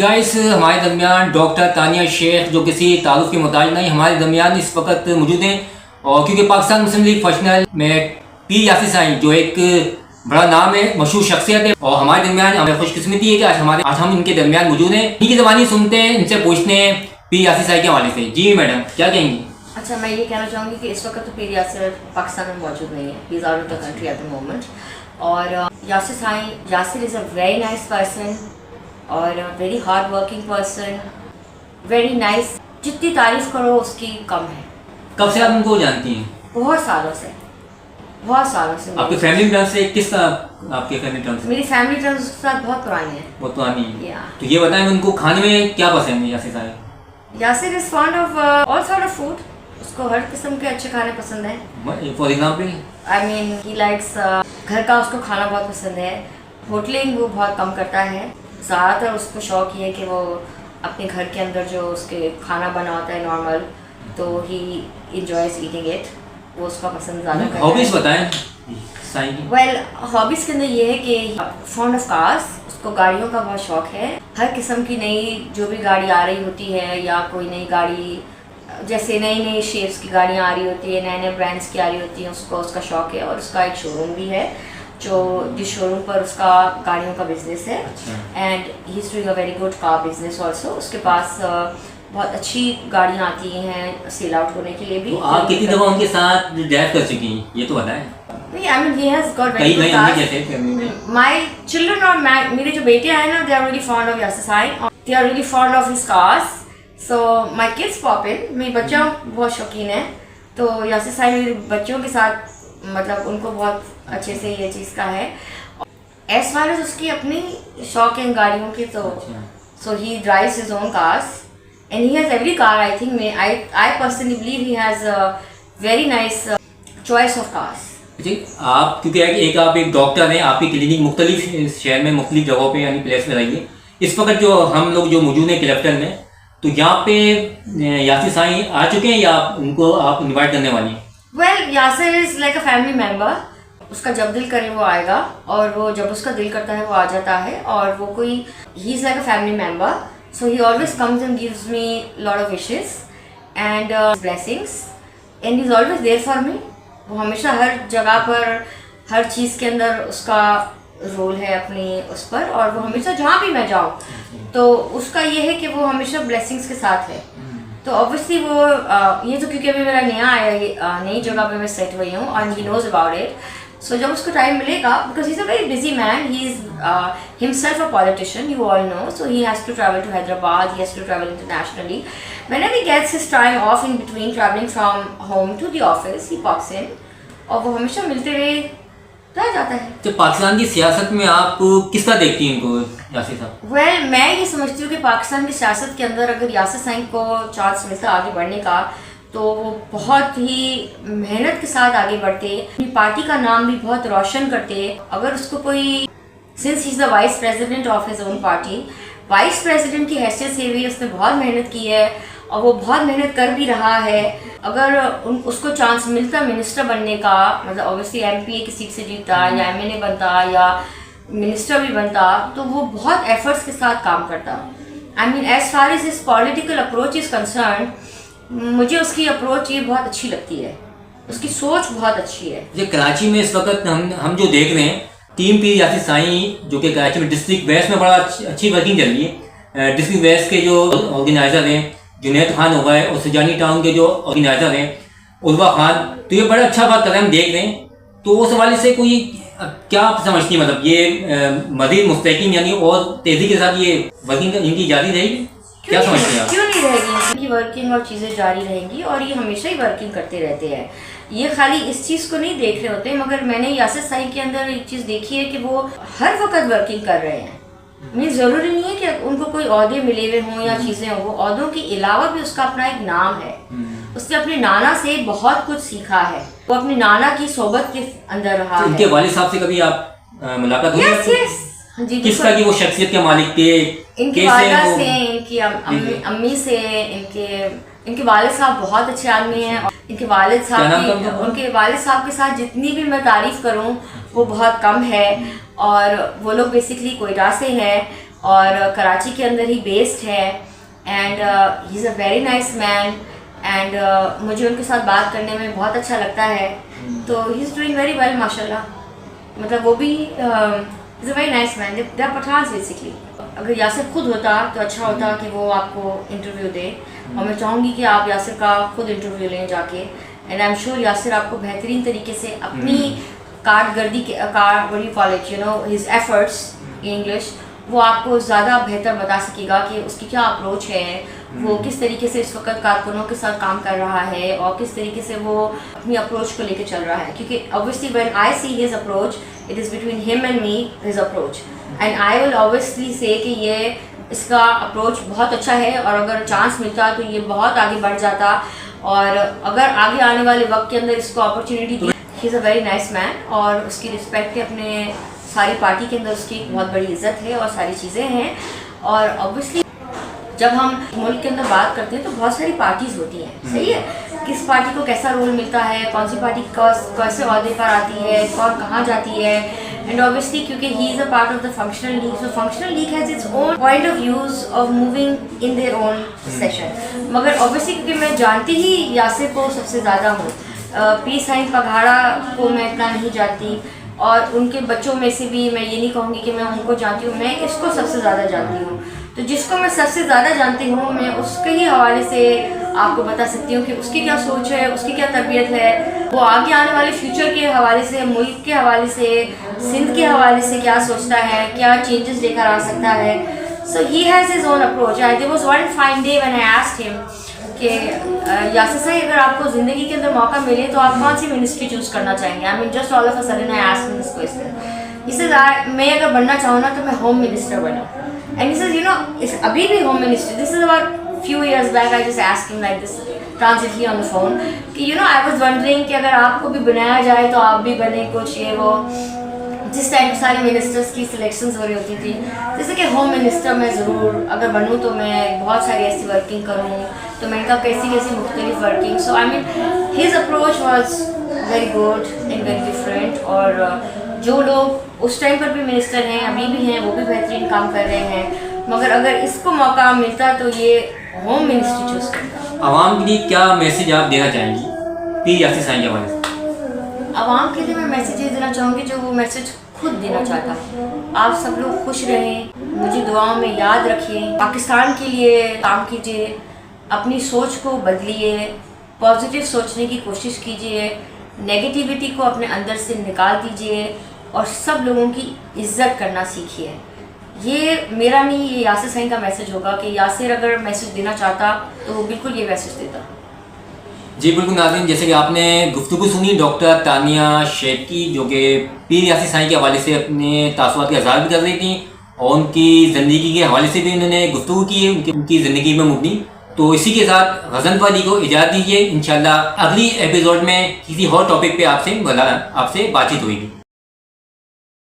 Guys हमारे दरमियान doctor Tania Sheikh जो किसी तारुफ के मोहताज नहीं हमारे दरमियान इस वक्त मौजूद हैं। और क्योंकि पाकिस्तान मुस्लिम लीग फंक्शनल में पीर यासिर साईं जो एक बड़ा नाम है, मशहूर शख्सियत है और हमारे दरमियान हमें खुशकिस्मती है कि आज हम इनके दरमियान मौजूद हैं। इनकी ज़बानी सुनते हैं, इनसे पूछते हैं पीर यासिर साईं के हवाले से। जी मैडम क्या कहेंगी? अच्छा, मैं ये कहना चाहूँगी कि इस वक्त तो पीर यासिर पाकिस्तान में मौजूद नहीं है। He is out of the country at the moment. और Yasir Sai, Yasir is a very nice person और very hard working person, very nice. जितनी तारीफ करो उसकी कम है। कब से आप उनको जानती हैं? बहुत सालों से, बहुत सालों से। आपके फैमिली टर्म से किस तरह? आपके फैमिली टर्म से? मेरी फैमिली टर्म्स उसके साथ बहुत पुरानी है। बहुत पुरानी है। Yeah. तो ये बताएं उनको खाने में क्या पसंद है Yasir Sai? Yasir is fond of all sort of food. उसको हर किस्म के अच्छे खाने पसंद हैं। For example I mean he likes घर का उसको खाना बहुत पसंद है। होटलिंग वो बहुत कम करता है। ज़्यादातर उसको शौक ये है कि वो अपने घर के अंदर जो उसके खाना बना होता है नॉर्मल, तो ही इंजॉयज ईटिंग इट। वो उसका पसंद ज़्यादा करता है। हॉबीज बताएं साईं की। वेल, हॉबीज़ के अंदर ये है कि फॉन्ड ऑफ कार्स, उसको गाड़ियों का बहुत शौक है। हर किस्म की नई जो भी गाड़ी आ रही होती है या कोई नई गाड़ी, जैसे नई नई शेप्स की गाड़ियाँ आ रही होती है, नए नए ब्रांड्स की आ रही होती हैं, उसको उसका शौक है। और उसका एक शोरूम भी है जिस शोरूम पर उसका गाड़ियों का बिजनेस है। And he is doing a very good car business also. उसके पास बहुत अच्छी गाड़ियाँ आती हैं सेल आउट होने के लिए भी। तो आप कितनी दफ़ा उनके साथ ड्राइव कर चुकी हैं ये तो बताएं। I mean, he has got very good cars. My children और मेरे जो बेटे हैं ना, they are really fond of Yasir Saeed. They are really fond of his cars. So my kids pop in. मेरे बच्चा बहुत शौकीन है, तो यासिर साईं मेरे बच्चों के साथ मतलब उनको बहुत अच्छे से ये चीज़ का है। एज फार एज उसकी अपनी शौक है गाड़ियों की, तो so he drives his own cars and he has every car. I think I personally believe he has a very nice choice of cars. जी, आप क्योंकि एक आप एक डॉक्टर हैं, आपकी क्लिनिक मुख्तलिफ शहर में मुख्तलिफ जगहों पे यानी प्लेस में रही है। इस वक्त जो हम लोग जो मौजूद हैं क्लिफ्टन में, तो यहाँ पे यासिर साईं आ चुके हैं या उनको आप इनवाइट करने वाली हैं? Well, Yasir is like a family member. उसका जब दिल करे वो आएगा और वो जब उसका दिल करता है वो आ जाता है। और वो कोई he is like a family member, so he always comes and gives me lot of wishes and blessings and he is always there for me. वो हमेशा हर जगह पर हर चीज़ के अंदर उसका रोल है अपनी उस पर। और वो हमेशा जहाँ भी मैं जाऊँ तो उसका ये है कि वो हमेशा ब्लेसिंग्स के साथ है। तो ऑब्वियसली वो ये तो क्योंकि अभी मेरा नया आया, नई जगह पे मैं सेट हुई हूँ और he knows about it. So जब उसको टाइम मिलेगा, because he is a very busy man, he is himself a politician, you all know, so he has to travel to Hyderabad, he has to travel internationally. Whenever he gets his time off in between traveling from home to the office, he pops in और वो हमेशा मिलते हुए रह जाता है। तो पाकिस्तान की सियासत में आप किस तरह देखती हैं इनको यासिर साहब? वेल, मैं ये समझती हूँ कि पाकिस्तान की सियासत के अंदर अगर यासिर साईं को चांस मिलता आगे बढ़ने का, तो वो बहुत ही मेहनत के साथ आगे बढ़ते, अपनी पार्टी का नाम भी बहुत रोशन करते। अगर उसको कोई, since he is the vice president of his own party, vice president की हैसियत से भी उसने बहुत मेहनत की है और वो बहुत मेहनत कर भी रहा है। अगर उसको चांस मिलता मिनिस्टर बनने का, मतलब ऑब्वियसली एमपीए की सीट से जीतता या एमएनए बनता या मिनिस्टर भी बनता, तो वो बहुत एफर्ट्स के साथ काम करता। I mean as far as his political approach is concern, मुझे उसकी अप्रोच ये बहुत अच्छी लगती है, उसकी सोच बहुत अच्छी है। जो कराची में इस वक्त हम जो देख रहे हैं, टीम पीर यासिर साईं जो कि कराची में डिस्ट्रिक्ट वेस्ट में बड़ा अच्छी वर्किंग चल रही है। डिस्ट्रिक्ट वेस्ट के जो ऑर्गेनाइज़र हैं जुनैद खान हो गए और सुजानी टाउन के जो ऑर्गेनाइज़र हैं उर्वा खान, तो ये बड़ा अच्छा बात कदम देख रहे हैं। तो उस हवाले से कोई क्या आप समझती हैं, मतलब ये मज़ीद मुस्तकिम यानी और तेज़ी के साथ ये वर्किंग इनकी जारी रहेगी? क्या समझते हैं आप? क्यों नहीं रहेगी? इनकी वर्किंग और चीज़ें जारी रहेंगी और ये हमेशा ही वर्किंग करते रहते हैं। ये खाली इस चीज़ को नहीं देख रहे होते, मगर मैंने यासिर साईं के अंदर एक चीज़ देखी है कि वो हर वक्त वर्किंग कर रहे हैं। मीन ज़रूरी नहीं है कि उनको कोई ओहदे मिले हुए हों या चीज़ें हों, वो ओहदों के अलावा भी उसका अपना एक नाम है। उसने अपने नाना से बहुत कुछ सीखा है, वो अपने नाना की सोबत के अंदर रहा है। इनके वालिद साहब से कभी आप मुलाकात हुई? यस यस, जी। किस तरह की वो शख्सियत के मालिक थे? इनकी वालिदा से, इनकी अम्मी से, इनके वालिद साहब बहुत अच्छे आदमी हैं। इनके वालिद साहब की, उनके वालिद साहब के साथ जितनी भी मैं तारीफ़ करूं वो बहुत कम है। और वो लोग बेसिकली कोयटा से हैं और कराची के अंदर ही बेस्ड है and he is a very nice man and मुझे उनके साथ बात करने में बहुत अच्छा लगता है। तो he is doing very well माशाल्लाह। मतलब वो भी is a very nice man. They are Pathans basically. अगर यासिर खुद होता तो अच्छा होता कि वो आपको इंटरव्यू दे, और मैं चाहूँगी कि आप यासिर का खुद इंटरव्यू लें जाके, and I am sure Yasir आपको बेहतरीन तरीके से अपनी कारकर्दगी के college his efforts in English, वो आपको ज़्यादा बेहतर बता सकेगा कि उसकी क्या अप्रोच है, वो किस तरीके से इस वक्त कारकुनों के साथ काम कर रहा है और किस तरीके से वो अपनी अप्रोच को लेकर चल रहा है। क्योंकि obviously when I see his approach, it is between him and me his approach, and I will obviously से कि ये इसका अप्रोच बहुत अच्छा है, और अगर चांस मिलता तो ये बहुत आगे बढ़ जाता, और अगर आगे आने वाले वक्त के अंदर इसको opportunity the. He is a very nice man, और उसकी रिस्पेक्ट है, अपने सारी पार्टी के अंदर उसकी एक बहुत बड़ी इज्जत है और सारी चीज़ें हैं। और ऑब्वियसली जब हम मुल्क के अंदर बात करते हैं तो बहुत सारी पार्टीज़ होती हैं, सही है, किस पार्टी को कैसा रोल मिलता है, कौन सी पार्टी कैसे अहदे पर आती है, कौन कहाँ जाती है, एंड ऑब्वियसली क्योंकि ही is a part of the functional league, so functional league has its own point of views of moving in their own session. मगर ऑब्वियसली क्योंकि मैं जानती ही यासिर को सबसे ज़्यादा हूँ, पी साइन पघाड़ा को मैं इतना नहीं जानती, और उनके बच्चों में से भी मैं ये नहीं कहूँगी कि मैं उनको जानती हूँ, मैं इसको सबसे ज़्यादा जानती हूँ। तो जिसको मैं सबसे ज़्यादा जानती हूँ, मैं उसके ही हवाले से आपको बता सकती हूँ कि उसकी क्या सोच है, उसकी क्या तरबियत है, वो आगे आने वाले फ्यूचर के हवाले से, मुल्क के हवाले से, सिंध के हवाले से क्या सोचता है, क्या चेंजेस लेकर आ सकता है। So he has his own approach. There was one fine day when I asked him कि यासिर साहब, अगर आपको ज़िंदगी के अंदर मौका मिले तो आप कौन सी मिनिस्ट्री चूज़ करना चाहेंगे? I mean just all of a sudden I asked him this question. इससे मैं अगर बनना चाहूँ ना तो मैं होम मिनिस्टर बनूँ। एंड ही सेड अभी भी home minister, this is about few years back, I just asked him like this transiently on the phone कि I was wondering कि अगर आपको भी बनाया जाए तो आप भी बने कुछ ये वो। जिस टाइम सारे मिनिस्टर्स की सिलेक्शंस हो रही होती थी, जैसे कि होम मिनिस्टर मैं ज़रूर अगर बनूँ तो मैं बहुत सारी ऐसी वर्किंग करूँ, तो मैंने कहा कैसी कैसी मुख्तलिफ working. So I mean his approach was very good and very different, और जो लोग उस टाइम पर भी मिनिस्टर हैं, अभी भी हैं, वो भी बेहतरीन काम कर रहे हैं। मगर अगर इसको मौका मिलता तो ये होम मिनिस्ट्री चूज़ करता। आवाम के लिए क्या मैसेज आप देना चाहेंगी पीर यासिर साईं के हवाले से? आवाम के लिए मैं मैसेज ये देना चाहूँगी जो वो मैसेज खुद देना चाहता। आप सब लोग खुश रहें, मुझे दुआओं में याद रखिए, पाकिस्तान के लिए काम कीजिए, अपनी सोच को बदलिए, पॉजिटिव सोचने की कोशिश कीजिए, नेगेटिविटी को अपने अंदर से निकाल दीजिए, और सब लोगों की इज्जत करना सीखिए। ये मेरा नहीं, ये यासिर साईं का मैसेज होगा कि यासिर अगर मैसेज देना चाहता तो वो बिल्कुल ये मैसेज देता। जी बिल्कुल नाज़रीन, जैसे कि आपने गुफ्तगू सुनी डॉक्टर तानिया शेख की, जो कि पीर यासिर साईं के हवाले से अपने तासुरात का इज़हार भी कर रही थी, और उनकी ज़िंदगी के हवाले से भी उन्होंने गुफ्तगू की है, उनकी ज़िंदगी में मुबनी। तो इसी के साथ गज़नफ़र को इजाज़त दीजिए। इंशाल्लाह अगली एपिसोड में किसी और टॉपिक पे आपसे बातचीत होगी।